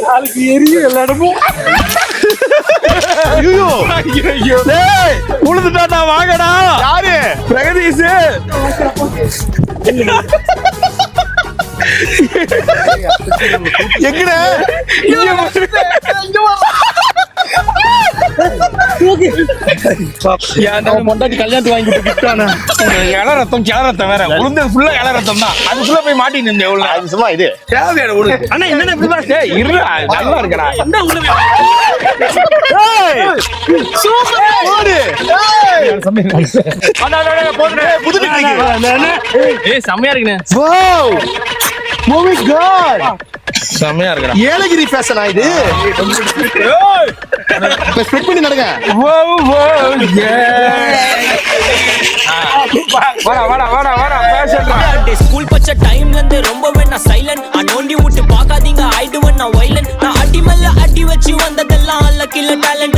நாளைக்கு எரியும் எல்லா இடமும். ஐயோ டேய் உழுதுட்டாடா வாங்கடா. யாரு? பிரகதீஷ். எங்கடா? பொண்டாட்டி கல்யாணத்துக்கு வாங்கி கொடுத்துட்டானே. இள ரத்தம் கிள ரத்தம் வேற உளுந்து ஃபுல்லா இள ரத்தம் தான். அதுக்குள்ள போய் மாட்டி நின்று எவ்வளவு அது சும்மா இது தேவையான உனக்கு. அண்ணா என்னடா இப்படி பாரு. டேய் இருடா நல்லா இருக்கடா. ஓடு. புது ஏய் செமையா இருக்குண்ணே. Wow Oh my god. செமையா இருக்கடா. ஏலகிரி ஃபேஷனா இது? இப்ப ஸ்ப்ரெட் பண்ணி நடங்க. வாடா பேஷன்டா. ஸ்கூல் பச்ச டைம்ல இருந்து ரொம்பவே நான் சைலண்ட். நோண்டி விட்டு பாக்காதீங்க ஆயிடுவேன் நான் வைலண்ட். நான் அடி மேல அடி வச்சு வந்ததெல்லாம் அல்ல கில்ல டேலண்ட்.